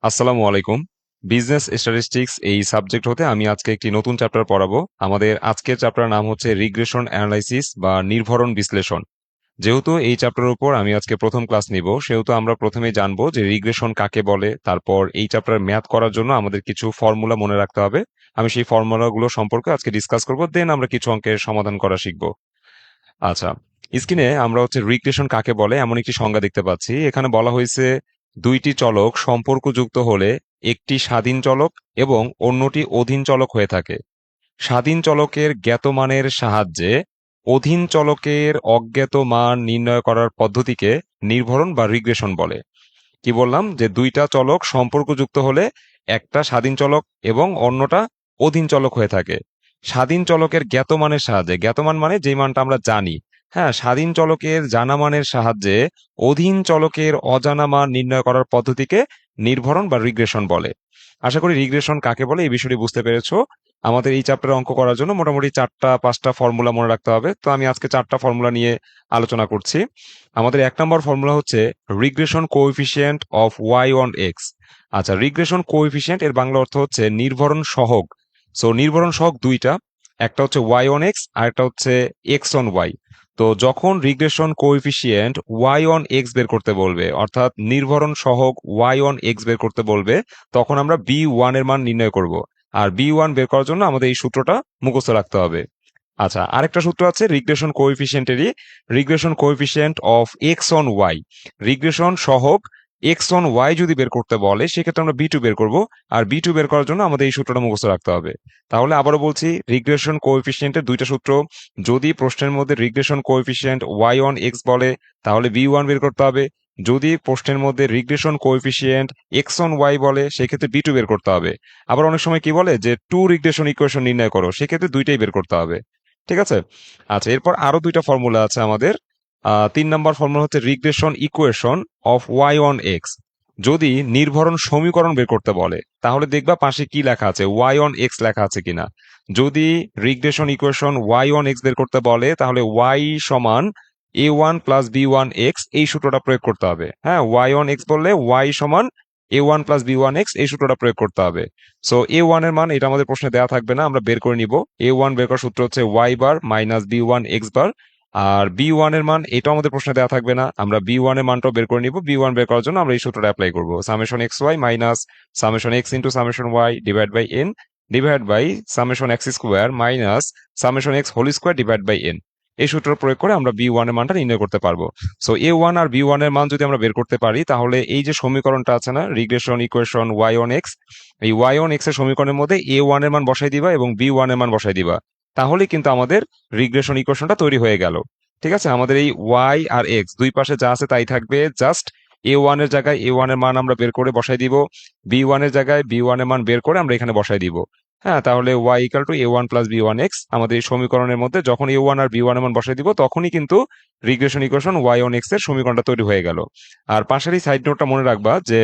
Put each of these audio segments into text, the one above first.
আসসালামু আলাইকুম। Business statistics এই সাবজেক্ট হতে আমি আজকে একটি নতুন চ্যাপ্টার পড়াবো। আমাদের আজকের চ্যাপ্টার নাম হচ্ছে রিগ্রেশন অ্যানালাইসিস বা নির্ভরণ বিশ্লেষণ। যেহেতু এই চ্যাপ্টারের উপর আমি আজকে প্রথম ক্লাস নিব, সেহেতু আমরা প্রথমেই জানবো যে রিগ্রেশন কাকে বলে। তারপর এই চ্যাপ্টার ম্যাথ করার জন্য আমাদের কিছু ফর্মুলা মনে রাখতে হবে। আমি সেই ফর্মুলাগুলো সম্পর্কে আজকে ডিসকাস করব, দেন আমরা কিছু অঙ্কের সমাধান করা শিখবো। আচ্ছা, স্ক্রিনে আমরা হচ্ছে রিগ্রেশন কাকে বলে এমন একটি সংজ্ঞা দেখতে পাচ্ছি। এখানে বলা হয়েছে দুইটি চলক সম্পর্কযুক্ত হলে একটি স্বাধীন চলক এবং অন্যটি অধীন চলক হয়ে থাকে। স্বাধীন চলকের জ্ঞাত মানের সাহায্যে অধীন চলকের অজ্ঞাত মান নির্ণয় করার পদ্ধতিকে নির্ভরণ বা রিগ্রেশন বলে। কি বললাম যে দুইটা চলক সম্পর্কযুক্ত হলে একটা স্বাধীন চলক এবং অন্যটা অধীন চলক হয়ে থাকে। স্বাধীন চলকের জ্ঞাত মানের সাহায্যে, জ্ঞাত মান মানে যেই মানটা আমরা জানি, হ্যাঁ, স্বাধীন চলকের জানা মানের সাহায্যে অধীন চলকের অজানা মান নির্ণয় করার পদ্ধতিকে নির্ভরণ বা রিগ্রেশন বলে। আশা করি রিগ্রেশন কাকে বলে এই বিষয়টি বুঝতে পেরেছো। আমাদের এই চ্যাপ্টারে অঙ্ক করার জন্য মোটামুটি 4-5টা ফর্মুলা মনে রাখতে হবে, তো আমি আজকে 4টা ফর্মুলা নিয়ে আলোচনা করছি। আমাদের 1 নম্বর ফর্মুলা হচ্ছে regression coefficient of Y on X. আচ্ছা, রিগ্রেশন কোএফিসিয়েন্ট এর বাংলা অর্থ হচ্ছে নির্ভরণ সহগ। সো নির্ভরণ সহগ দুইটা, একটা হচ্ছে ওয়াই অন এক্স আর একটা হচ্ছে এক্স অন ওয়াই। তো যখন regression coefficient Y on X বের করতে বলবে, অর্থাৎ নির্ভরণ সহগ ওয়াই অন এক্স বের করতে বলবে, তখন আমরা বি ওয়ান এর মান নির্ণয় করব। আর বি ওয়ান বের করার জন্য আমাদের এই সূত্রটা মুখস্থ রাখতে হবে। আচ্ছা, আরেকটা সূত্র আছে রিগ্রেশন কোএফিসিয়েন্টেরই, regression coefficient of X on Y. Regression সহগ এক্স অন ওয়াই যদি বের করতে বলে, সেক্ষেত্রে আমরা বি টু বের করব। আর বি টু বের করার জন্য আমাদের এই সূত্রটা মুখস্থ রাখতে হবে। তাহলে আবারও বলছি, রিগ্রেশন কোএফিসিয়েন্টের দুইটা সূত্র। যদি প্রশ্নের মধ্যে regression coefficient Y on X বলে, তাহলে বি ওয়ান বের করতে হবে। যদি প্রশ্নের মধ্যে regression coefficient X on Y বলে, সেক্ষেত্রে বি টু বের করতে হবে। আবার অনেক সময় কি বলে যে টু রিগ্রেশন ইকুয়েশন নির্ণয় করো, সেক্ষেত্রে দুইটাই বের করতে হবে। ঠিক আছে। আচ্ছা, এরপর আরো দুইটা ফর্মুলা আছে আমাদের। 3 নম্বর ফর্মুলা হচ্ছে regression equation of Y on X. যদি নির্ভরণ সমীকরণ বের করতে বলে, তাহলে দেখবা পাশে কি লেখা আছে, ওয়াই অন এক্স লেখা আছে কিনা। যদি regression equation Y on X বের করতে বলে, তাহলে ওয়াই সমান A one plus B one X, এই সূত্রটা প্রয়োগ করতে হবে। হ্যাঁ, ওয়াই অন এক্স বললে ওয়াই সমান A one plus B one X, এই সূত্রটা প্রয়োগ করতে হবে। সো এ ওয়ান এর মান এটা আমাদের প্রশ্নে দেওয়া থাকবে না, আমরা বের করে নিব। এ ওয়ান বের করার সূত্র হচ্ছে y bar minus B one x bar. আর বি ওয়ান এর মান এটাও আমাদের প্রশ্নে দেওয়া থাকবে না, আমরা বি ওয়ান এর মানটাও বের করে নিব। বি ওয়ান বের করার জন্য আমরা এই সূত্রটা অ্যাপ্লাই করবো, summation X Y minus summation X into summation Y divide by N divide by summation X square minus summation X whole square divide by N. এই সূত্র প্রয়োগ করে আমরা বি ওয়ান এর মানটা নির্ণয় করতে পারবো। সো এ ওয়ান আর বি ওয়ান এর মান যদি আমরা বের করতে পারি, তাহলে এই যে সমীকরণটা আছে না, regression equation Y on X, এই ওয়াই অন এক্স এর সমীকরণের মধ্যে এ ওয়ান এর মান বসাই দিবা এবং বি ওয়ান এর মান বসাই দিবা। তাহলে কিন্তু আমাদের রিগ্রেশন ইকুয়েশনটা তৈরি হয়ে গেল। ঠিক আছে, আমাদের এই ওয়াই আর এক্স দুই পাশে যা আছে তাই থাকবে, জাস্ট এ ওয়ান এর জায়গায় এ ওয়ান এর মান আমরা বের করে বসাই দিব, বি ওয়ান এর জায়গায় বি ওয়ান এর মান বের করে আমরা এখানে বসাই দিব। হ্যাঁ, তাহলে Y equal to A one plus B one X. আমাদের এই সমীকরণের মধ্যে যখন এ ওয়ান আর বি ওয়ান এর মান বসাই দিব, তখনই কিন্তু regression equation Y on X এর সমীকরণটা তৈরি হয়ে গেল। আর পাশের এই সাইড নোটটা মনে রাখবা যে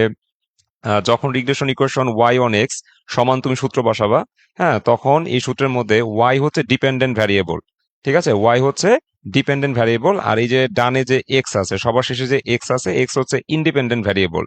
যখন regression equation Y on X সমান তুমি সূত্র বসাবা, হ্যাঁ, তখন এই সূত্রের মধ্যে ওয়াই হচ্ছে ডিপেন্ডেন্ট ভ্যারিয়েবল। ঠিক আছে, ওয়াই হচ্ছে ডিপেন্ডেন্ট ভ্যারিয়েবল, আর এই যে ডানে যে এক্স আছে, সবার শেষে যে এক্স আছে, এক্স হচ্ছে ইন্ডিপেন্ডেন্ট ভ্যারিয়েবল।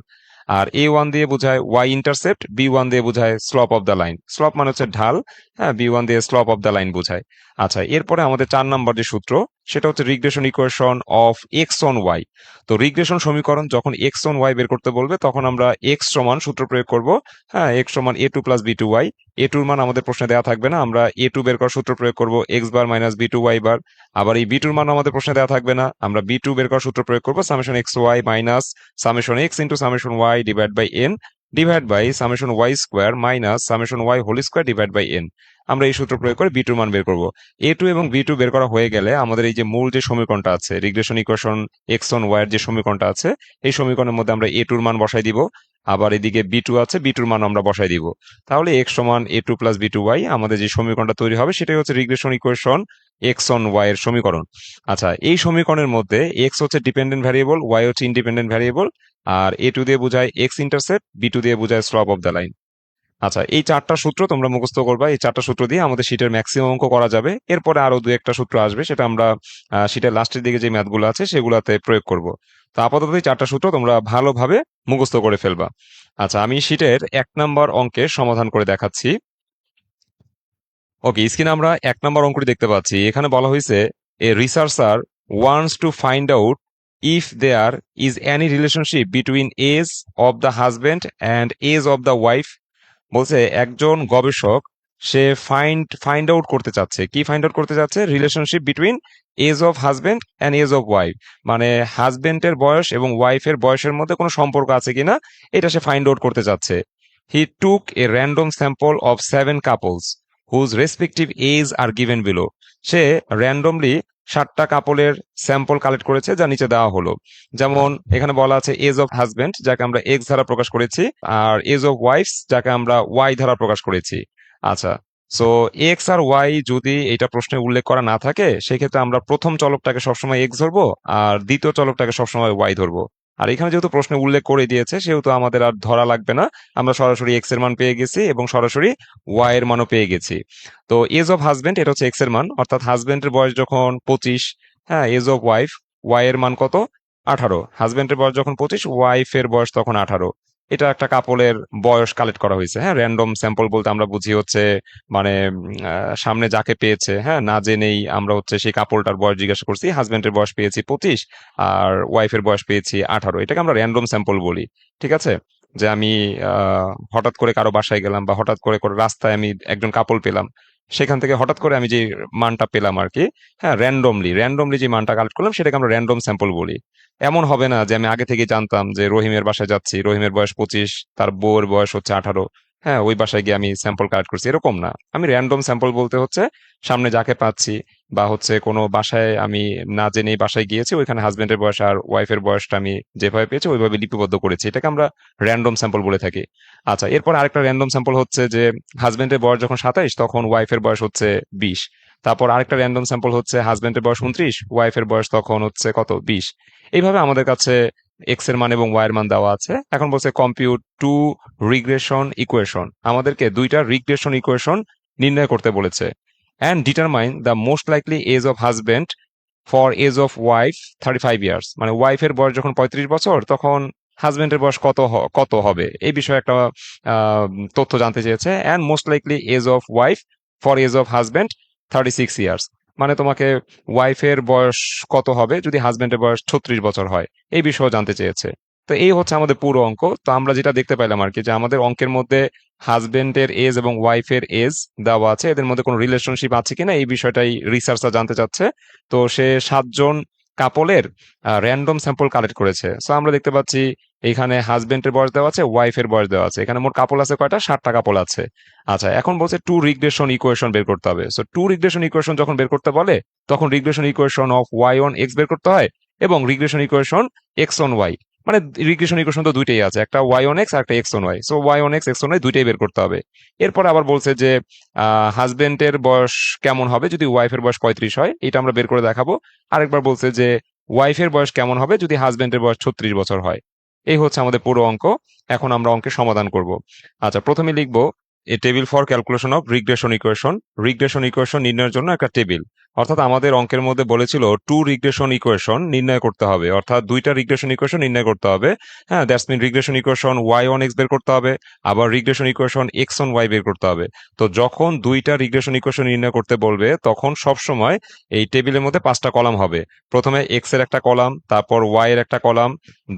আর এ ওয়ান দিয়ে বোঝায় ওয়াই ইন্টারসেপ্ট, বি ওয়ান দিয়ে বোঝায় slope of the line. Slope মানে হচ্ছে ঢাল, হ্যাঁ, বি ওয়ান দিয়ে স্লপ অফ দ্য লাইন বোঝায়। আচ্ছা, এরপরে আমাদের 4 নম্বর যে সূত্র, সেটা হচ্ছে regression equation of X on Y. তো রিগ্রেশন সমীকরণ যখন এক্স অন ওয়াই বের করতে বলবে, তখন আমরা এক্স সমান সূত্র প্রয়োগ করব। হ্যাঁ, এক্স সমান A two plus B two Y. A টুর মান আমাদের প্রশ্নে দেওয়া থাকবে না, আমরা এ টু বের করার সূত্র প্রয়োগ করব, x bar minus B two y bar. আবার এই বি টুর মান আমাদের প্রশ্নে দেওয়া থাকবে না, আমরা বি টু বের করার সূত্র প্রয়োগ করব, summation X Y minus summation X into summation Y divide by N divide by summation Y square minus summation Y whole square divide by N. আমরা এই সূত্র প্রয়োগ করে বি টুর মান বের করবো। এ টু এবং বি টু বের করা হয়ে গেলে আমাদের এই যে মূল যে সমীকরণটা আছে, regression equation X on Y এর যে সমীকরণটা আছে, এই সমীকরণের মধ্যে আমরা এ টুর মান বসাই দিব। আবার এদিকে বি টু আছে, বি টুর মান আমরা বসাই দিব। তাহলে এক্স সমান A two plus B two Y, আমাদের যে সমীকরণটা তৈরি হবে সেটাই হচ্ছে regression equation X on Y এর সমীকরণ। আচ্ছা, এই সমীকরণের মধ্যে এক্স হচ্ছে ডিপেন্ডেন্ট ভ্যারিয়েবল, ওয়াই হচ্ছে ইন্ডিপেন্ডেন্ট ভ্যারিয়েবল। আর এ টু দিয়ে বোঝায় এক্স ইন্টারসেপ্ট, বি টু দিয়ে বোঝায় স্লপ অফ দ্য লাইন। আচ্ছা, এই 4টা সূত্র তোমরা মুখস্থ করবা। এই 4টা সূত্র দিয়ে আমাদের শীটের ম্যাক্সিমাম অঙ্ক করা যাবে। এরপরে আরো 2-1টা সূত্র আসবে, সেটা আমরা শীটের লাস্টের দিকে যে ম্যাথগুলো আছে সেগুলাতে প্রয়োগ করব। তো আপাতত এই 4টা সূত্র তোমরা ভালোভাবে মুখস্থ করে ফেলবা। আচ্ছা, আমি শীটের 1 নম্বর অঙ্কের সমাধান করে দেখাচ্ছি। ওকে, স্ক্রিনে আমরা 1 নম্বর অঙ্কটি দেখতে পাচ্ছি। এখানে বলা হয়েছে a researcher wants to find out if there is any relationship between age of the husband and age of the wife. বলছে একজন গবেষক সে ফাইন্ড আউট করতে চাচ্ছে, কি ফাইন্ড আউট করতে চাচ্ছে? Relationship between age of husband and age of wife, মানে হাজবেন্ডের বয়স এবং ওয়াইফের বয়সের মধ্যে কোনো সম্পর্ক আছে কিনা এটা সে ফাইন্ড আউট করতে চাচ্ছে। He took a random sample of 7 couples whose respective age are given below. সে র্যান্ডমলি 7টা কাপলের স্যাম্পল কালেক্ট করেছে, যা নিচে দেওয়া হলো। যেমন এখানে বলা আছে এজ অফ হাজবেন্ড, যাকে আমরা এক্স দ্বারা প্রকাশ করেছি, আর এজ অফ ওয়াইফ যাকে আমরা ওয়াই দ্বারা প্রকাশ করেছি। আচ্ছা, সো এক্স আর ওয়াই যদি এটা প্রশ্নে উল্লেখ করা না থাকে, সেক্ষেত্রে আমরা প্রথম চলকটাকে সবসময় এক্স ধরবো আর দ্বিতীয় চলকটাকে সবসময় ওয়াই ধরবো। আর এখানে যেহেতু প্রশ্নে উল্লেখ করে দিয়েছে, সেহেতু আমাদের আর ধরা লাগবে না। আমরা সরাসরি এক্স এর মান পেয়ে গেছি এবং সরাসরি ওয়াই এর মানও পেয়ে গেছি। তো এজ অফ হাজবেন্ড এটা হচ্ছে এক্স এর মান, অর্থাৎ হাজবেন্ডের বয়স যখন 25, হ্যাঁ, এজ অফ ওয়াইফ ওয়াই এর মান কত? 18। হাজবেন্ডের বয়স যখন 25, ওয়াইফের বয়স তখন 18। এটা একটা কাপলের বয়স কালেক্ট করা হয়েছে। হ্যাঁ, র্যান্ডম স্যাম্পল বলতে আমরা বুঝি হচ্ছে মানে সামনে যাকে পেয়েছে, হ্যাঁ, না জেনেই আমরা হচ্ছে সেই কাপলটার বয়স জিজ্ঞাসা করছি। হাজবেন্ডের বয়স পেয়েছি 25 আর ওয়াইফের বয়স পেয়েছি 18, এটাকে আমরা র্যান্ডম স্যাম্পল বলি। ঠিক আছে, যে আমি হঠাৎ করে কারো বাসায় গেলাম বা হঠাৎ করে করে রাস্তায় আমি একজন কাপল পেলাম, সেখান থেকে হঠাৎ করে আমি যে মানটা পেলাম আর কি, হ্যাঁ, র্যান্ডমলি যে মানটা কালেক্ট করলাম সেটাকে আমরা র্যান্ডম স্যাম্পল বলি। এমন হবে না যে আমি আগে থেকে জানতাম যে রহিমের বাসায় যাচ্ছি, রহিমের বয়স 25, তার বউয়ের বয়স হচ্ছে 18, হ্যাঁ, ওই বাসায় গিয়ে আমি স্যাম্পল কালেক্ট করছি, এরকম না। আমি র্যান্ডম স্যাম্পল বলতে হচ্ছে সামনে যাকে পাচ্ছি বা হচ্ছে কোনো বাসায় আমি না জেনেই বাসায় গিয়েছি, ওইখানে হাজবেন্ডের বয়স আর ওয়াইফের বয়সটা আমি যেভাবে পেয়েছি ওইভাবে লিপিবদ্ধ করেছি, এটাকে আমরা র্যান্ডম স্যাম্পল বলে থাকি। আচ্ছা, এরপর আরেকটা র্যান্ডম স্যাম্পল হচ্ছে যে হাজবেন্ডের বয়স যখন 27, তখন ওয়াইফের বয়স হচ্ছে 20। তারপর আরেকটা র্যান্ডম স্যাম্পল হচ্ছে হাজবেন্ডের বয়স 29, ওয়াইফের বয়স তখন হচ্ছে কত? 20। এইভাবে আমাদের কাছে এক্স এর মান এবং ওয়াই এর মান দেওয়া আছে। এখন বলছে কম্পিউট টু রিগ্রেশন ইকুয়েশন, আমাদেরকে 2টা রিগ্রেশন ইকুয়েশন নির্ণয় করতে বলেছে। And determine the most likely age of husband for age of wife 35 years, মানে ওয়াইফের বয়স যখন 35 বছর তখন হাজবেন্ডের বয়স কত হবে, এই বিষয়ে একটা আহ, তথ্য জানতে চেয়েছে। And most likely age of wife for age of husband 36 years, মানে তোমাকে ওয়াইফের বয়স কত হবে যদি হাজবেন্ডের বয়স 36 বছর হয়, এই বিষয়ে জানতে চেয়েছে। তো এই হচ্ছে আমাদের পুরো অঙ্ক। তো আমরা যেটা দেখতে পাইলাম আর কি, যে আমাদের অঙ্কের মধ্যে হাজবেন্ডের এজ এবং ওয়াইফের এজ দেওয়া আছে, এদের মধ্যে কোনো রিলেশনশিপ আছে কিনা এই বিষয়টাই রিসার্চার জানতে চাচ্ছে। তো সে 7জন কাপলের র্যান্ডম স্যাম্পল কালেক্ট করেছে। সো আমরা দেখতে পাচ্ছি এখানে হাজবেন্ডের বয়স দেওয়া আছে, ওয়াইফের বয়স দেওয়া আছে। এখানে মোট কাপল আছে কয়টা? 7টা কাপল আছে। আচ্ছা, এখন বলছে টু রিগ্রেশন ইকুয়েশন বের করতে হবে। সো টু রিগ্রেশন ইকুয়েশন যখন বের করতে বলে, তখন regression equation of Y on X বের করতে হয় এবং regression equation X on Y, মানে রিগ্রেশন ইকুয়েশন তো দুইটাই আছে, একটা ওয়াই অন এক্স আর একটা X on Y. So Y on X, X on Y দুইটাই বের করতে হবে। এরপর আবার বলছে যে হাজবেন্ডের বয়স কেমন হবে যদি ওয়াইফের বয়স 35 হয়, এটা আমরা বের করে দেখাবো। আরেকবার বলছে যে ওয়াইফের বয়স কেমন হবে যদি হাজবেন্ডের বয়স 36 বছর হয়। এই হচ্ছে আমাদের পুরো অঙ্ক। এখন আমরা অঙ্কের সমাধান করব। আচ্ছা, প্রথমে লিখবো a table for calculation of regression equation. Regression equation নির্ণয়ের জন্য একটা টেবিল। অর্থাৎ আমাদের অঙ্কের মধ্যে বলেছিল টু রিগ্রেশন ইকুয়েশন নির্ণয় করতে হবে, অর্থাৎ 2টা রিগ্রেশন ইকুয়েশন নির্ণয় করতে হবে। হ্যাঁ, that's mean regression equation Y on X বের করতে হবে, আবার regression equation X on Y বের করতে হবে। তো যখন 2টা রিগ্রেশন ইকুয়েশন নির্ণয় করতে বলবে, তখন সব সময় এই টেবিলের মধ্যে 5টা কলাম হবে। প্রথমে এক্স এর একটা কলাম, তারপর ওয়াই এর একটা কলাম,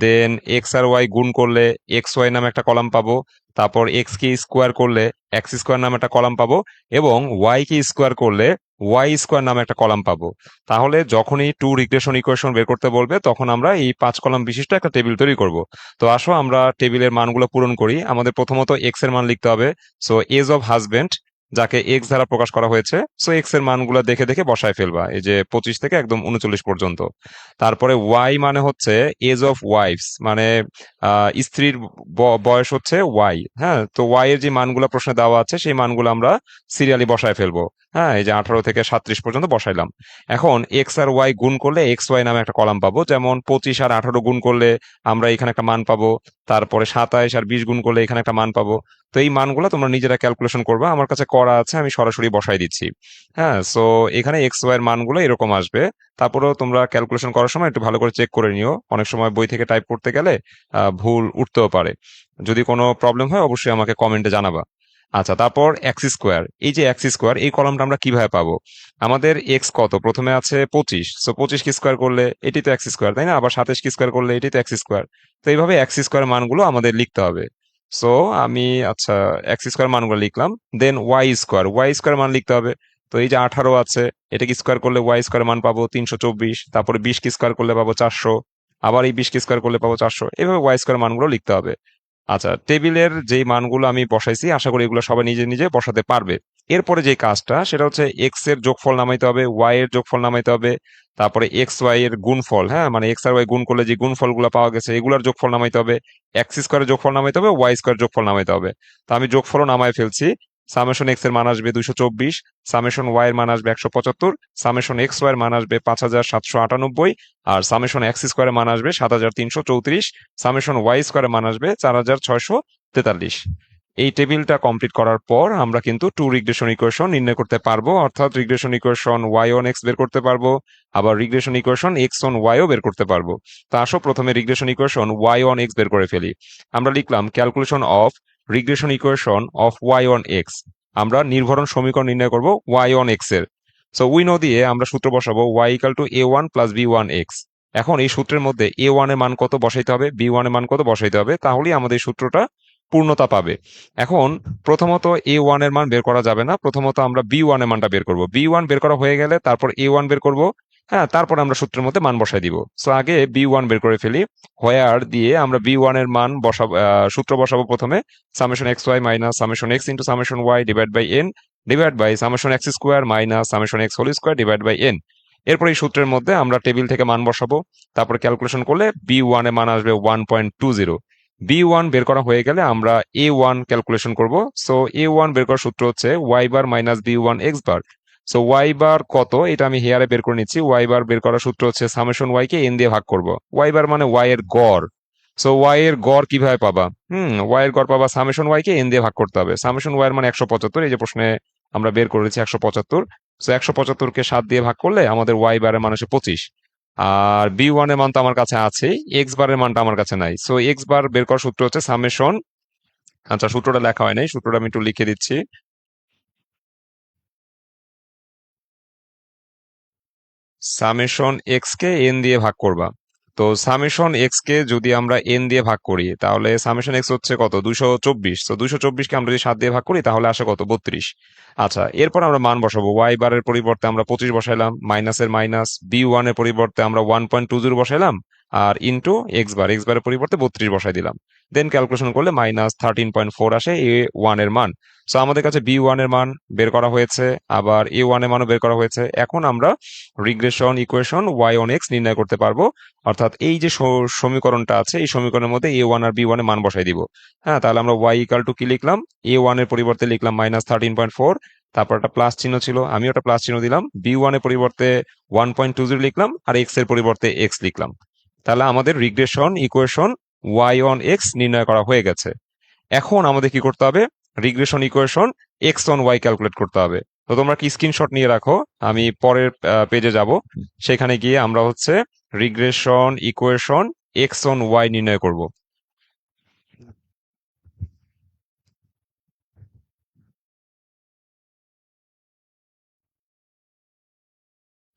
দেন এক্স আর ওয়াই গুণ করলে এক্স ওয়াই নামে একটা কলাম পাবো, তারপর এক্স কে স্কোয়ার করলে এক্স স্কোয়ার নামে একটা কলাম পাবো, এবং ওয়াই কে স্কোয়ার করলে ওয়াই স্কোয়ার নামে একটা কলাম পাবো। তাহলে যখনই টু রিগ্রেশন ইকুয়েশন বের করতে বলবে, তখন আমরা এই 5 কলাম বিশিষ্ট একটা টেবিল তৈরি করব। তো আসো আমরা টেবিলের মানগুলো পূরণ করি। আমাদের প্রথমত এক্স এর মান লিখতে হবে। সো এজ অফ হাজবেন্ড, যাকে এক্স দ্বারা প্রকাশ করা হয়েছে, সো এক্স এর মানগুলো দেখে দেখে বসায় ফেলবা, এই যে 25 থেকে একদম 39 পর্যন্ত। তারপরে ওয়াই মানে হচ্ছে এজ অফ ওয়াইফস, মানে স্ত্রীর বয়স হচ্ছে ওয়াই। হ্যাঁ, তো ওয়াই এর যে মানগুলো প্রশ্নে দেওয়া আছে সেই মানগুলো আমরা সিরিয়ালি বসায় ফেলবো। হ্যাঁ, এই যে 18 থেকে 37 পর্যন্ত বসাইলাম। এখন এক্স আর ওয়াই গুণ করলে এক্স ওয়াই নামে একটা কলাম পাবো, যেমন 25 আর 18 গুণ করলে আমরা এখানে একটা মান পাবো তারপরে 27 আর 20 গুণ করলে এখানে একটা মান পাবো। তো এই মানগুলো তোমরা নিজেরা ক্যালকুলেশন করবা, আমার কাছে করা আছে, আমি সরাসরি বসাই দিচ্ছি। হ্যাঁ, সো এখানে এক্স ওয়াই এর মানগুলো এরকম আসবে। তারপরেও তোমরা ক্যালকুলেশন করার সময় একটু ভালো করে চেক করে নিও, অনেক সময় বই থেকে টাইপ করতে গেলে ভুল উঠতেও পারে। যদি কোনো প্রবলেম হয় অবশ্যই আমাকে কমেন্টে জানাবা। আচ্ছা, তারপর এক্স স্কোয়ার, এই যে এক্স স্কোয়ার এই কলামটা আমরা কিভাবে পাবো? আমাদের এক্স কত, প্রথমে আছে 25, সো 25 কি স্কোয়ার করলে এটি তো এক্স স্কোয়ার, তাই না? আবার 27 কি স্কোয়ার করলে এটি তো এক্স স্কোয়ার। তো এইভাবে এক্স স্কোয়ার মানগুলো আমাদের লিখতে হবে। সো আমি, আচ্ছা, এক্স স্কোয়ার মানগুলো লিখলাম। দেন ওয়াই স্কোয়ার মান লিখতে হবে। তো এই যে 18 আছে, এটাকে স্কোয়ার করলে ওয়াই স্কোয়ার মান পাবো 324। তারপরে 20 কি স্কোয়ার করলে পাবো 400। আবার এই 20 কি স্কোয়ার করলে পাবো 400। এভাবে ওয়াই স্কোয়ার মানগুলো লিখতে হবে। আচ্ছা, টেবিলের যেই মানগুলো আমি বসাইছি আশা করি এগুলো সবাই নিজে নিজে বসাতে পারবে। এরপরে যে কাজটা সেটা হচ্ছে এক্স এর যোগফল নামাইতে হবে, ওয়াই এর যোগফল নামাইতে হবে। তারপরে এক্স ওয়াই এর গুণফল, হ্যাঁ, মানে এক্স আর ওয়াই গুণ করলে যে গুণফল গুলো পাওয়া গেছে এগুলোর যোগফল নামাইতে হবে। এক্স স্কোয়ারের যোগফল নামাইতে হবে, ওয়াই স্কোয়ার যোগফল নামাইতে হবে। তো আমি যোগফলও নামাই ফেলছি। সামেশন এক্স এর মান আসবে 224, সামেশন ওয়াই এর মান আসবে 175, সামেশন এক্স ওয়াই এর মান আসবে 5798, আর সামেশন এক্স স্কোয়ারের মান আসবে 7334, সামেশন ওয়াই স্কোয়ারের মান আসবে 4643। এই টেবিলটা কমপ্লিট করার পর আমরা কিন্তু টু রিগ্রেশন ইকুয়েশন নির্ণয় করতে পারবো, অর্থাৎ regression equation Y on X বের করতে পারবো, আবার রিগ্রেশন ইকুয়েশন এক্স অন ওয়াইও বের করতে পারবো। তো আসো প্রথমে regression equation Y on X বের করে ফেলি। আমরা লিখলাম calculation of regression equation of Y on X. আমরা নির্ভরণ সমীকরণ নির্ণয় করব ওয়াই অন এক্স এর। সো উই নো দিয়ে আমরা সূত্র বসাবো Y equal to A one plus B one X. এখন এই সূত্রের মধ্যে এ ওয়ান এর মান কত বসাইতে হবে, বি ওয়ান এর মান কত বসাইতে হবে, তাহলেই আমাদের এই সূত্রটা পূর্ণতা পাবে। এখন প্রথমত এ ওয়ান এর মান বের করা যাবে না, প্রথমত আমরা বি ওয়ান এর মানটা বের করব। বি ওয়ান বের করা হয়ে গেলে তারপর এ ওয়ান বের করব। হ্যাঁ, তারপর আমরা সূত্রের মধ্যে মান বসাই দিব। সো আগে বি ওয়ান বের করে ফেলি। হোয়ার দিয়ে আমরা বি ওয়ান এর মান বসাবো, সূত্র বসাবো প্রথমে summation X Y minus summation X into summation Y divide by N divide by summation X square minus summation X whole square divide by N. এরপর এই সূত্রের মধ্যে আমরা টেবিল থেকে মান বসাবো। তারপর ক্যালকুলেশন করলে বি ওয়ান এর মান আসবে 1.20। বি ওয়ান বের করা হয়ে গেলে আমরা এ ওয়ান ক্যালকুলেশন করব। সো এ ওয়ান বের করার সূত্র হচ্ছে y bar minus B one x bar. So y bar কত এটা আমি হেয়ারে বের করে নিচ্ছি। ওয়াই বার বের করার সূত্র হচ্ছে সামেশন ওয়াই কে এন দিয়ে ভাগ করব। ওয়াই বার মানে ওয়াই এর গড়। সো ওয়াই এর গড় কিভাবে পাবা? ওয়াই এর গড় পাবা সামেশন ওয়াই কে এন দিয়ে ভাগ করতে হবে। সামেশন ওয়াই এর মানে 175, এই যে প্রশ্নে আমরা বের করেছি 175। সো 175 কে 7 দিয়ে ভাগ করলে আমাদের ওয়াই বারের মান হচ্ছে 25। আর বি ওয়ান এর মান তো আমার কাছে আছে, এক্স বারের মানটা আমার কাছে নাই। সো এক্স বার বের করার সূত্র হচ্ছে সামেশন, আচ্ছা সূত্রটা লেখা হয় নাই, সূত্রটা আমি একটু লিখে দিচ্ছি। সামেশন এক্স কে এন দিয়ে ভাগ করবা। তো সামেশন এক্স কে যদি আমরা এন দিয়ে ভাগ করি তাহলে সামেশন এক্স হচ্ছে কত, 224। তো 224 কে আমরা যদি 7 দিয়ে ভাগ করি তাহলে আসে কত, 32। আচ্ছা, এরপর আমরা মান বসাবো। ওয়াই বারের পরিবর্তে আমরা 25 বসাইলাম, মাইনাসের মাইনাস, বি ওয়ান এর পরিবর্তে আমরা 1.20 বসাইলাম, আর ইন্টু এক্স বারের পরিবর্তে 32 বসাই দিলাম। দেন ক্যালকুলেশন করলে -13.4 আসে এ ওয়ান এর মান। সো আমাদের কাছে বি ওয়ান এর মান বের করা হয়েছে, আবার এ ওয়ান এর মানও বের করা হয়েছে। এখন আমরা regression equation Y on X নির্ণয় করতে পারবো, অর্থাৎ এই যে সমীকরণটা আছে এই সমীকরণের মধ্যে এ ওয়ান আর বি ওয়ান এর মান বসাই দিব। হ্যাঁ, তাহলে আমরা ওয়াই ইকাল টু কি লিখলাম, এ ওয়ান এর পরিবর্তে লিখলাম -13.4, তারপর একটা প্লাস চিহ্ন ছিল আমিও একটা প্লাস চিহ্ন দিলাম, বি ওয়ান এর পরিবর্তে 1.20 লিখলাম, আর এক্স এর পরিবর্তে এক্স লিখলাম। তাহলে আমাদের regression equation Y on X নির্ণয় করা হয়ে গেছে। এখন আমাদের কি করতে হবে, regression equation X on Y calculate করতে হবে। তো তোমরা কি স্ক্রিনশট নিয়ে রাখো, আমি পরের পেজে যাব, সেখানে গিয়ে আমরা হচ্ছে regression equation X on Y নির্ণয় করব।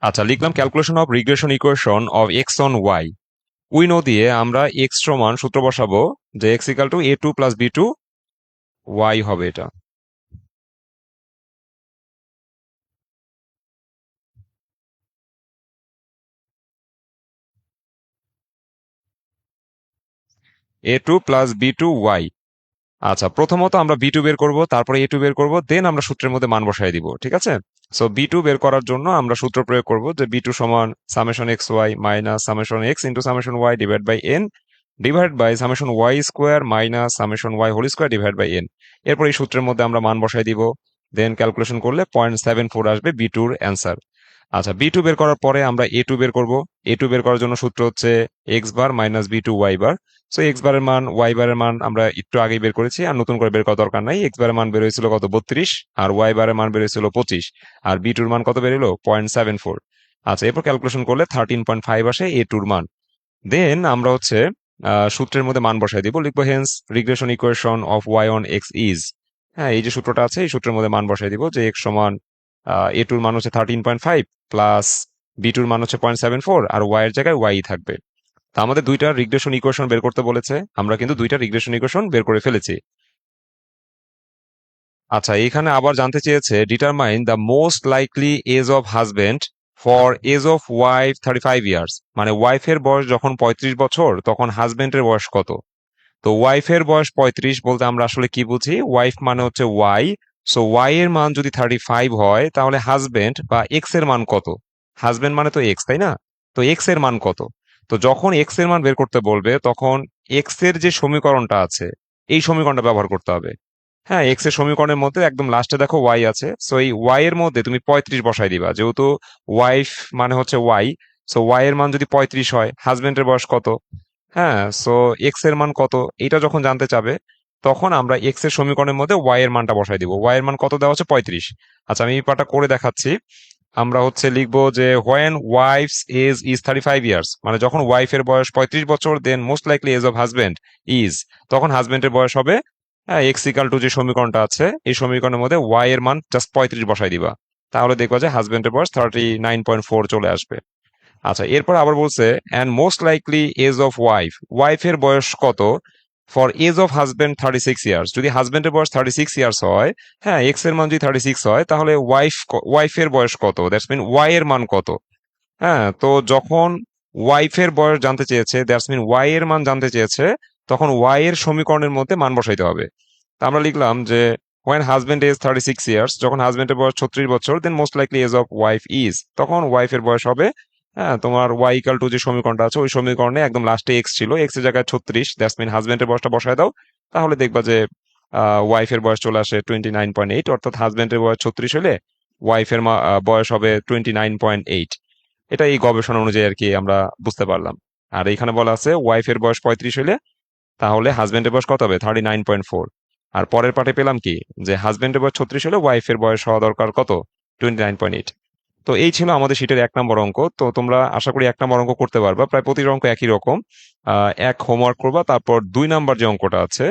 আচ্ছা, লিখলাম calculation of regression equation of X on Y. We know দিয়ে আমরা এক্স সমান সূত্র বসাবো যে X equal to A two plus B two, Y হবে এটা। A two plus B two Y. আচ্ছা, প্রথমত আমরা বি টু বের করবো, তারপরে এ টু বের করবো, দেন আমরা সূত্রের মধ্যে মান বসাই দিব, ঠিক আছে? সো বি টু বের করার জন্য আমরা সূত্র প্রয়োগ করব যে বি টু সমান summation X Y minus summation X into summation Y divide by N divide by summation Y square minus summation Y whole square divide by N. এরপর এই সূত্রের মধ্যে আমরা মান বসাই দিব। দেন ক্যালকুলেশন করলে 0.74 আসবে বি টুর অ্যান্সার। আচ্ছা, বি টু বের করার পরে আমরা এ টু বের করব। এ টু বের করার জন্য সূত্র হচ্ছে x bar minus B two y bar. So x বারের মান ওয়াই বারের মান আমরা একটু আগেই বের করেছি, আর নতুন করে বের করার দরকার নাই। এক্স বারের মান বের হয়েছিল কত, 32, আর ওয়াই বারের মান বের হয়েছিল 25, আর বি টুর মান কত বের হলো, 0.74। আচ্ছা, এরপর ক্যালকুলেশন করলে 13.5 আসে এ টুর মান। দেন আমরা হচ্ছে সূত্রের মধ্যে মান বসাই দিব, লিখবো hence regression equation of Y on X is. হ্যাঁ, এই যে সূত্রটা আছে এই সূত্রের মধ্যে মান বসাই দিব যে এক্স সমান এ টুর মান হচ্ছে 13.5 প্লাস বি টুর মান হচ্ছে 0.74, আর ওয়াই এর জায়গায় ওয়াই থাকবে। তা আমাদের দুইটা রিগ্রেশন ইকুয়েশন বের করতে বলেছে, আমরা কিন্তু দুইটা রিগ্রেশন ইকুয়েশন বের করে ফেলেছি। আচ্ছা, এখানে আবার জানতে চেয়েছে determine the most likely age of husband for age of wife 35 years, মানে ওয়াইফের বয়স যখন 35 বছর তখন হাজবেন্ডের বয়স কত। তো ওয়াইফের বয়স 35 বলতে আমরা আসলে কি বুঝি, ওয়াইফ মানে হচ্ছে ওয়াই। সো ওয়াই এর মান যদি 35 হয় তাহলে হাজবেন্ড বা এক্স এর মান কত। হাজবেন্ড মানে তো এক্স, তাই না? তো এক্স এর মান কত। তো যখন এক্স এর মান বের করতে বলবে তখন এক্স এর যে সমীকরণটা আছে এই সমীকরণটা ব্যবহার করতে হবে। হ্যাঁ, এক্স এর সমীকরণের মধ্যে একদম লাস্টে দেখো ওয়াই আছে, সো এই ওয়াই এর মধ্যে তুমি 35 বসাই দিবা, যেহেতু ওয়াইফ মানে হচ্ছে ওয়াই। সো ওয়াই এর মান যদি 35 হয়, হাজবেন্ডের বয়স কত। হ্যাঁ, সো এক্স এর মান কত এটা যখন জানতে চাবে তখন আমরা এক্স এর সমীকরণের মধ্যে ওয়াই এর মানটা বসাই দিব। ওয়াই এর মান কত দেওয়া হচ্ছে, 35। আচ্ছা, আমি এই পাটা করে দেখাচ্ছি। আমরা হচ্ছে লিখবো যে when wife's age is 35 years, মানে যখন ওয়াইফের বয়স 35 বছর, then most likely age of husband is, তখন হাজবেন্ডের বয়স হবে, হ্যাঁ, এক্স ইকাল টু যে সমীকরণটা আছে এই সমীকরণের মধ্যে ওয়াই এর মান জাস্ট 35 বসাই দিবা। তাহলে দেখবা যে হাজবেন্ডের বয়স 39.4 চলে আসবে। আচ্ছা, এরপর আবার বলছে and most likely age of wife, ওয়াইফের বয়স কত for age of husband 36 years, যদি হাজবেন্ডের বয়স 36 ইয়ার্স হয়, হ্যাঁ, এক্স এর মান যদি 36 হয় তাহলে ওয়াইফের বয়স কত, দ্যাটস মিন ওয়াই এর মান কত। হ্যাঁ, তো যখন ওয়াইফের বয়স জানতে চেয়েছে, দ্যাটস মিন ওয়াই এর মান জানতে চেয়েছে, তখন ওয়াই এর সমীকরণের মধ্যে মান বসাইতে হবে। তা আমরা লিখলাম যে when husband is 36 years, যখন হাজবেন্ডের বয়স 36 বছর, then most likely age of wife is, তখন ওয়াইফের বয়স হবে, হ্যাঁ, তোমার ওয়াই ইকাল টু যে সমীকরণটা আছে ওই সমীকরণে একদম লাস্টে এক্স ছিল, এক্স এর জায়গায় 36, দ্যাটস মিন হাজবেন্ডের বয়সটা বসায় দাও। তাহলে দেখবা যে ওয়াইফের বয়স চলে আসে 29.8, অর্থাৎ হাজবেন্ডের বয়স 36 হলে ওয়াইফের বয়স হবে 29.8। এটা এই গবেষণা অনুযায়ী আর কি আমরা বুঝতে পারলাম। আর এখানে বলা আছে ওয়াইফের বয়স 35 হলে তাহলে হাজবেন্ডের বয়স কত হবে, 39.4। আর পরের পার্টে পেলাম কি, যে হাজবেন্ডের বয়স 36 হলে ওয়াইফের বয়স হওয়া দরকার কত, 29.8। তো এই ছিল আমাদের শীটের 1 নম্বর অঙ্ক। তো তোমরা আশা করি 1 নম্বর অঙ্ক করতে পারবা, প্রায় প্রতিটা অঙ্ক একই রকম। এক হোমওয়ার্ক করবা, তারপর 2 নম্বর যে অঙ্কটা আছে।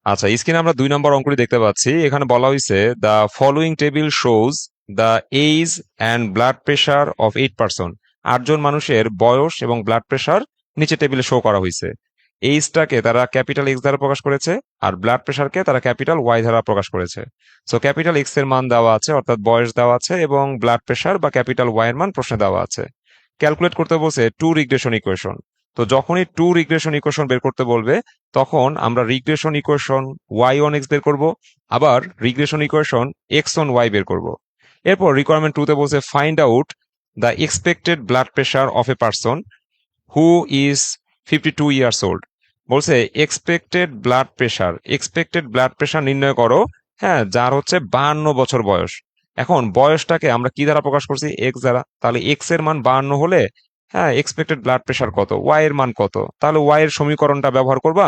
আচ্ছা, স্ক্রিনে আমরা 2 নম্বর অঙ্কটি দেখতে পাচ্ছি। এখানে বলা হয়েছে the following table shows the age and blood pressure of 8 person. 8 জন মানুষের বয়স এবং ব্লাড প্রেশার নিচে টেবিলে শো করা হয়েছে। এইজটাকে তারা ক্যাপিটাল এক্স দ্বারা প্রকাশ করেছে, আর ব্লাড প্রেশারকে তারা ক্যাপিটাল ওয়াই দ্বারা প্রকাশ করেছে। সো ক্যাপিটাল এক্স এর মান দেওয়া আছে, অর্থাৎ বয়স দেওয়া আছে, এবং ব্লাড প্রেশার বা ক্যাপিটাল ওয়াই এর মান প্রশ্নে দেওয়া আছে। ক্যালকুলেট করতে বলছে টু রিগ্রেশন ইকুয়েশন। তো যখনই টু রিগ্রেশন ইকুয়েশন বের করতে বলবে তখন আমরা regression equation Y on X বের করব, আবার regression equation X on Y বের করব। এরপর রিকোয়ারমেন্ট টুতে বলছে find out the expected blood pressure of a person who is 52 years old. বলছে এক্সপেক্টেড ব্লাড প্রেশার নির্ণয় করো, হ্যাঁ, যার হচ্ছে 52 বছর বয়স। এখন বয়সটাকে আমরা কি দ্বারা প্রকাশ করছি, এক্স দ্বারা। তাহলে এক্স এর মান 52 হলে, হ্যাঁ, এক্সপেক্টেড ব্লাড প্রেশার কত, ওয়াই এর মান কত, তাহলে ওয়াই এর সমীকরণটা ব্যবহার করবা।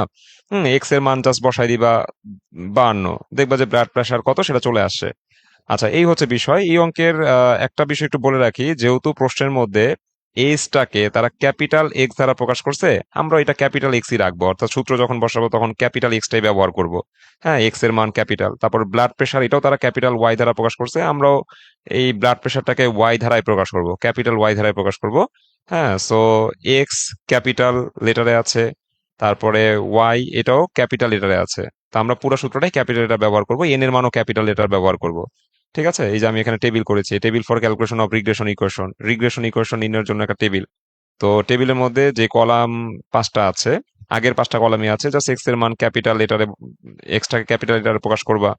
এক্স এর মান জাস্ট বসাই দিবা 52, দেখবা যে ব্লাড প্রেশার কত সেটা চলে আসছে। আচ্ছা, এই হচ্ছে বিষয় এই অঙ্কের। একটা বিষয় একটু বলে রাখি, যেহেতু প্রশ্নের মধ্যে এইজটাকে তারা ক্যাপিটাল এক্স দ্বারা প্রকাশ করছে, আমরা এটা ক্যাপিটাল এক্সই রাখবো, অর্থাৎ সূত্র যখন বসাবো তখন ক্যাপিটাল এক্সটাই ব্যবহার করব। হ্যাঁ, এক্স এর মান ক্যাপিটাল, তারপর ব্লাড প্রেশার এটাও তারা ক্যাপিটাল ওয়াই দ্বারা প্রকাশ করছে, আমরাও এই ব্লাড প্রেশারটাকে ওয়াই ধারায় প্রকাশ করব, ক্যাপিটাল ওয়াই ধারায় প্রকাশ করব। হ্যাঁ, সো এক্স ক্যাপিটাল লেটারে আছে, তারপরে ওয়াই এটাও ক্যাপিটাল লেটারে আছে। তা আমরা পুরো সূত্রটাই ক্যাপিটাল লেটার ব্যবহার করব, এন এর মানও ক্যাপিটাল লেটার ব্যবহার করব। ঠিক আছে, এই যে আমি এখানে টেবিল করেছি, table for calculation of regression equation নির্ণয়ের জন্য একটা টেবিল। তো টেবিলের মধ্যে যে কলাম 5টা আছে, আগের 5টা কলামই আছে, জাস্ট এক্স এর মান ক্যাপিটাল লেটারে, এক্সটাকে ক্যাপিটাল লেটারে প্রকাশ করবা,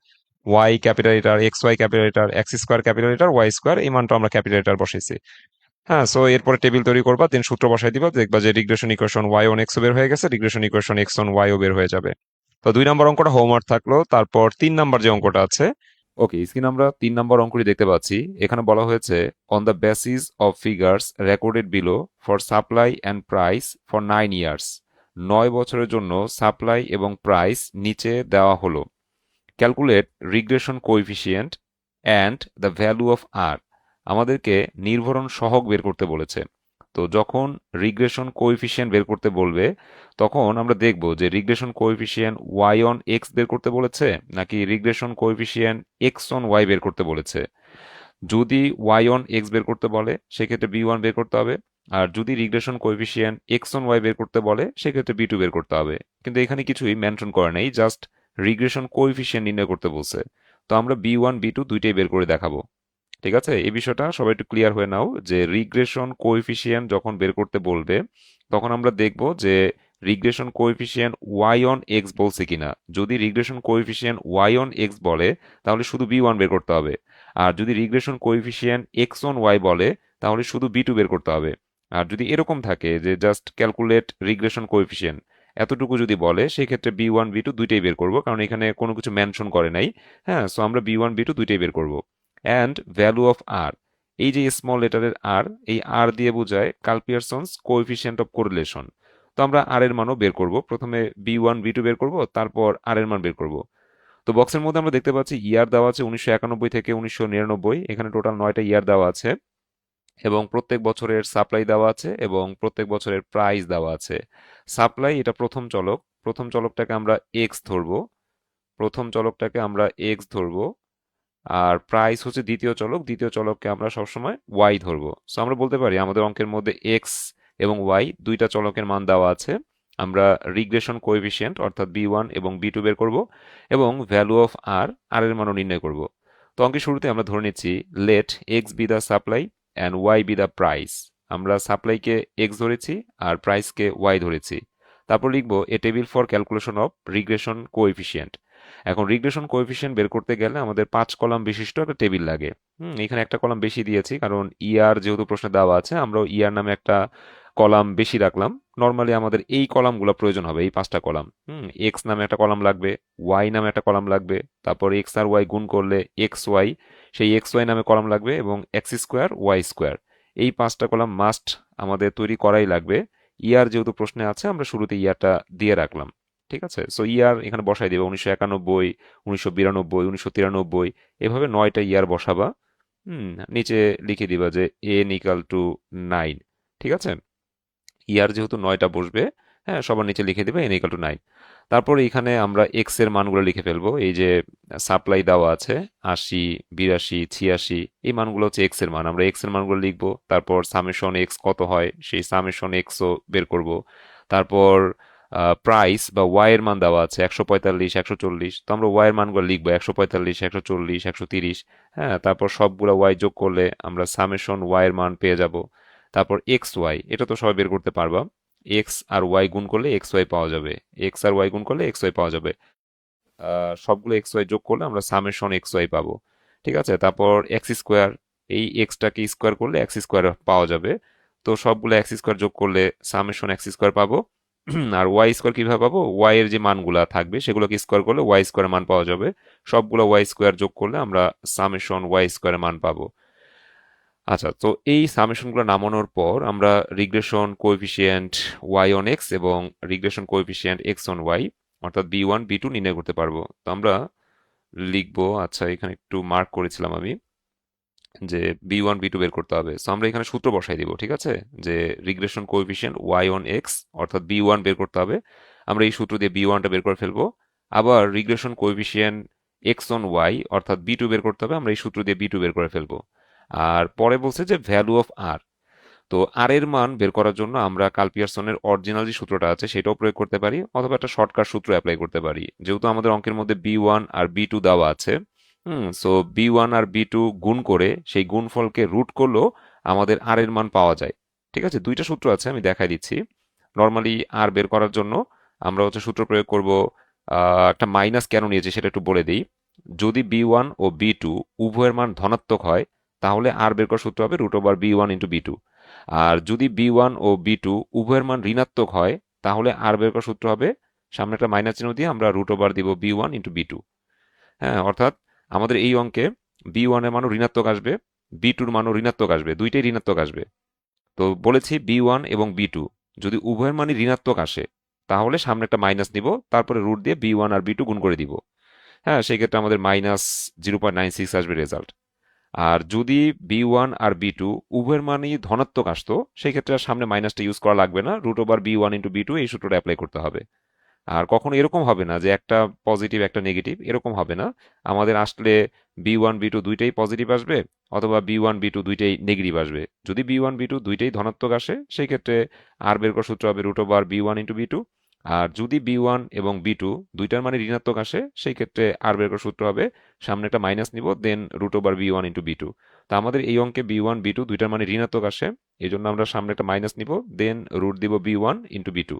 Y capital letter, X Y capital letter, X square capital letter, Y square এই মানটা আমরা ক্যাপিটাল লেটার বসাইছি। হ্যাঁ, সো এরপরে টেবিল তৈরি করবা, দেন সূত্র বসাই দিবা, দেখবা যে regression equation Y on X বের হয়ে গেছে, regression equation X on Y ও বের হয়ে যাবে। তো 2 নম্বর অঙ্কটা হোমওয়ার্ক থাকলো। তারপর 3 নম্বর যে অঙ্কটা আছে ওকে, স্ক্রিন আমরা 3 নম্বর অঙ্কটি দেখতে পাচ্ছি। এখানে বলা হয়েছে on the basis of figures recorded below for supply and price for 9 years, 9 বছরের জন্য সাপ্লাই এবং প্রাইস নিচে দেওয়া হলো। Calculate regression coefficient and the value of R. আমাদেরকে নির্ভরণ সহগ বের করতে বলেছে। তো যখন রিগ্রেশন কোএফিসিয়েন্ট বের করতে বলবে তখন আমরা দেখব যে regression coefficient Y on X বের করতে বলেছে নাকি regression coefficient X on Y বের করতে বলেছে। যদি ওয়াই অন এক্স বের করতে বলে সেক্ষেত্রে বি ওয়ান বের করতে হবে, আর যদি regression coefficient X on Y বের করতে বলে সেক্ষেত্রে বি টু বের করতে হবে। কিন্তু এখানে কিছুই মেনশন করে নেই, জাস্ট রিগ্রেশন কোএফিসিয়েন্ট নির্ণয় করতে বলছে। তো আমরা বি ওয়ান বি টু দুইটাই বের করে দেখাবো। ঠিক আছে, এই বিষয়টা সবাই একটু ক্লিয়ার হয়ে নাও যে রিগ্রেশন কোএফিসিয়েন্ট যখন বের করতে বলবে তখন আমরা দেখব যে regression coefficient Y on X বলছে কিনা। যদি regression coefficient Y on X বলে তাহলে শুধু বি ওয়ান বের করতে হবে, আর যদি regression coefficient X on Y বলে তাহলে শুধু বি টু বের করতে হবে। আর যদি এরকম থাকে যে জাস্ট ক্যালকুলেট রিগ্রেশন কোএফিসিয়েন্ট এতটুকু যদি বলে সেক্ষেত্রে বি ওয়ান বি টু দুইটাই বের করবো, কারণ এখানে কোনো কিছু মেনশন করে নাই। হ্যাঁ, সো আমরা বি ওয়ান বি টু দুইটাই বের করবো। অ্যান্ড ভ্যালু অফ আর, এই যে স্মল লেটারের আর, এই আর দিয়ে বোঝায় কার্ল-পিয়ারসনস কোএফিসিয়েন্ট অফ কোরিলেশন। তো আমরা আর এর মানও বের করব, প্রথমে বি ওয়ান বি টু বের করব, তারপর আর এর মান বের করব। তো বক্সের মধ্যে আমরা দেখতে পাচ্ছি ইয়ার দেওয়া আছে 1991 থেকে 1999, এখানে টোটাল 9টা ইয়ার দেওয়া আছে এবং প্রত্যেক বছরের সাপ্লাই দেওয়া আছে এবং প্রত্যেক বছরের প্রাইস দেওয়া আছে। সাপ্লাই এটা প্রথম চলক, প্রথম চলকটাকে আমরা এক্স ধরবো, প্রথম চলকটাকে আমরা এক্স ধরবো। আর প্রাইস হচ্ছে দ্বিতীয় চলক, দ্বিতীয় চলককে আমরা সবসময় ওয়াই ধরবো। সো আমরা বলতে পারি আমাদের অঙ্কের মধ্যে এক্স এবং ওয়াই দুইটা চলকের মান দেওয়া আছে। আমরা রিগ্রেশন কোএফিসিয়েন্ট অর্থাৎ বি ওয়ান এবং বি টু বের করব এবং ভ্যালু অফ আর, আর এর মানও নির্ণয় করব। তো অঙ্কের শুরুতে আমরা ধরে নিচ্ছি let X be the supply and Y be the price. আমরা সাপ্লাইকে এক্স ধরেছি আর প্রাইসকে ওয়াই ধরেছি। তারপর লিখবো a table for calculation of regression coefficient. এখন রিগ্রেশন কোএফিসিয়েন্ট বের করতে গেলে আমাদের 5 কলাম বিশিষ্ট একটা টেবিল লাগে। এখানে একটা কলাম বেশি দিয়েছি কারণ ইয়ার যেহেতু প্রশ্নে দেওয়া আছে, আমরা ইয়ার নামে একটা কলাম বেশি রাখলাম। নর্মালি আমাদের এই কলামগুলো প্রয়োজন হবে, এই 5টা কলাম। এক্স নামে একটা কলাম লাগবে, ওয়াই নামে একটা কলাম লাগবে, তারপর এক্স আর ওয়াই গুণ করলে এক্স ওয়াই, সেই এক্স ওয়াই নামে কলাম লাগবে এবং এক্স স্কোয়ার ওয়াই স্কোয়ার। এই 5টা কলাম মাস্ট আমাদের তৈরি করাই লাগবে। ইয়ার যেহেতু প্রশ্নে আছে আমরা শুরুতে ইয়ারটা দিয়ে রাখলাম। ঠিক আছে, সো ইয়ার এখানে বসাই দিবে 1991, 1992, 1993, এভাবে 9টা ইয়ার বসাবা। নিচে লিখে দিবা যে এন ইকাল টু 9। ঠিক আছে, ইয়ার যেহেতু 9টা বসবে, হ্যাঁ, সবার নিচে লিখে দিবে এন ইকাল টু 9। তারপর এখানে আমরা এক্স এর মানগুলো লিখে ফেলবো। এই যে সাপ্লাই দেওয়া আছে 80, 82, 86, এই মানগুলো হচ্ছে এক্স এর মান, আমরা এক্স এর মানগুলো লিখবো। তারপর সামেশন এক্স কত হয় সেই সামেশন এক্সও বের করব। তারপর প্রাইস বা ওয়াই এর মান দেওয়া আছে 145, 140, তো আমরা ওয়াই এর মানগুলো লিখবো 145, 140, 130। হ্যাঁ, তারপর সবগুলো ওয়াই যোগ করলে আমরা সামেশন ওয়াই এর মান পেয়ে যাব। তারপর এক্স ওয়াই, এটা তো সবাই বের করতে পারবা। এক্স আর ওয়াই গুণ করলে এক্স ওয়াই পাওয়া যাবে, এক্স আর ওয়াই গুণ করলে এক্স ওয়াই পাওয়া যাবে। সবগুলো এক্স ওয়াই যোগ করলে আমরা সামেশন এক্স ওয়াই পাবো। ঠিক আছে, তারপর এক্স স্কোয়ার, এই এক্সটাকে স্কোয়ার করলে এক্স স্কোয়ার পাওয়া যাবে। তো সবগুলো এক্স স্কোয়ার যোগ করলে সামেশন এক্স স্কোয়ার পাবো। আর ওয়াই স্কোয়ার কিভাবে পাবো, ওয়াই এর যে মানগুলা থাকবে সেগুলোকে স্কোয়ার করলে ওয়াই স্কোয়ারের মান পাওয়া যাবে। সবগুলো ওয়াই স্কোয়ার যোগ করলে আমরা সামেশন ওয়াই স্কোয়ারের মান পাবো। আচ্ছা, তো এই সামেশনগুলো নামানোর পর আমরা regression coefficient Y on X এবং regression coefficient X on Y অর্থাৎ বি ওয়ান বি টু নির্ণয় করতে পারবো। তো আমরা লিখবো, আচ্ছা এখানে একটু মার্ক করেছিলাম আমি যে বি ওয়ান বি টু বের করতে হবে। সো আমরা এখানে সূত্র বসাই দিব। ঠিক আছে, যে regression coefficient Y on X অর্থাৎ বি ওয়ান বের করতে হবে, আমরা এই সূত্র দিয়ে বি ওয়ানটা বের করে ফেলবো। আবার regression coefficient X on Y অর্থাৎ বি টু বের করতে হবে, আমরা এই সূত্র দিয়ে বি টু বের করে ফেলবো। আর পরে বলছে যে ভ্যালু অফ আর, তো আর এর মান বের করার জন্য আমরা কার্ল-পিয়ারসনের অরিজিনাল যে সূত্রটা আছে সেটাও প্রয়োগ করতে পারি, অথবা একটা শর্টকাট সূত্র অ্যাপ্লাই করতে পারি। যেহেতু আমাদের অঙ্কের মধ্যে বি ওয়ান আর বি টু দেওয়া আছে, সো বি ওয়ান আর বি টু গুণ করে সেই গুণফলকে রুট করলেও আমাদের আর এর মান পাওয়া যায়। ঠিক আছে, দুইটা সূত্র আছে, আমি দেখাই দিচ্ছি। নর্মালি আর বের করার জন্য আমরা হচ্ছে সূত্র প্রয়োগ করব। একটা মাইনাস কেন নিয়েছি সেটা একটু বলে দিই। যদি বি ওয়ান ও বি টু উভয়ের মান ধনাত্মক হয় তাহলে আর বের করার সূত্র হবে root over B one into B two. আর যদি বি ওয়ান ও বি টু উভয়ের মান ঋণাত্মক হয় তাহলে আর বের করার সূত্র হবে সামনে একটা মাইনাস চিহ্ন দিয়ে আমরা রুট ওভার দিব B one into B two. হ্যাঁ, অর্থাৎ আমাদের এই অঙ্কে বি ওয়ান এর মানও ঋণাত্মক আসবে, বি টুর মানও ঋণাত্মক আসবে, দুইটাই ঋণাত্মক আসবে। তো বলেছি বি ওয়ান এবং বি টু যদি উভয়ের মানই ঋণাত্মক আসে তাহলে সামনে একটা মাইনাস নিব, তারপরে রুট দিয়ে বি ওয়ান আর বি টু গুণ করে দিব। হ্যাঁ, সেই ক্ষেত্রে আমাদের -0.96 আসবে রেজাল্ট। আর যদি বি ওয়ান আর বি টু উভয়ের মানই ধনাত্মক আসতো সেই ক্ষেত্রে আর সামনে মাইনাসটা ইউজ করা লাগবে না, √বি ওয়ান ইন্টু বি টু এই সূত্রটা অ্যাপ্লাই করতে হবে। আর কখনো এরকম হবে না যে একটা পজিটিভ একটা নেগেটিভ, এরকম হবে না। আমাদের আসলে বি1 বি2 দুইটাই পজিটিভ আসবে, অথবা বি1 বি2 দুইটাই নেগেটিভ আসবে। যদি বি1 বি2 দুইটাই ধনাত্মক আসে সেই ক্ষেত্রে আর বের করার সূত্র হবে √বি1 ইন্টু বি2। আর যদি বি1 এবং বি2 দুইটার মানে ঋণাত্মক আসে সেই ক্ষেত্রে আর বের করার সূত্র হবে সামনে একটা মাইনাস নিব, দেন √বি1 ইন্টু বি2। তো আমাদের এই অঙ্কে বি1 বি2 দুইটার মানে ঋণাত্মক আসে, এই জন্য আমরা সামনে একটা মাইনাস নিব, দেন রুট দিব বি1 ইন্টু বি2।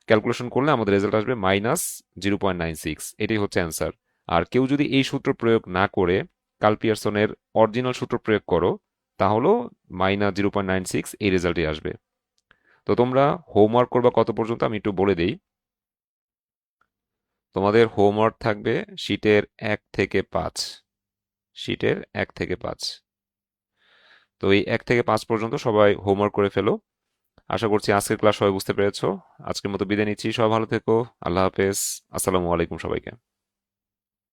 ক্যালকুলেশন করলে আমাদের রেজাল্ট আসবে -0.96। এটাই হচ্ছে অ্যান্সার। আর কেউ যদি এই সূত্র প্রয়োগ না করে কার্ল পিয়ারসনের অরিজিনাল সূত্র প্রয়োগ করো তাহলেও -0.96 এই রেজাল্টই আসবে। তো তোমরা হোমওয়ার্ক করবা কত পর্যন্ত আমি একটু বলে দেই। তোমাদের হোমওয়ার্ক থাকবে শীটের 1 থেকে 5, শীটের 1 থেকে 5। তো এই 1 থেকে 5 পর্যন্ত সবাই হোমওয়ার্ক করে ফেলো। আশা করছি আজকের ক্লাস সবাই বুঝতে পেরেছো। আজকের মতো বিদায় নিচ্ছি, সবাই ভালো থেকো। আল্লাহ হাফেজ। আসসালামু আলাইকুম সবাইকে।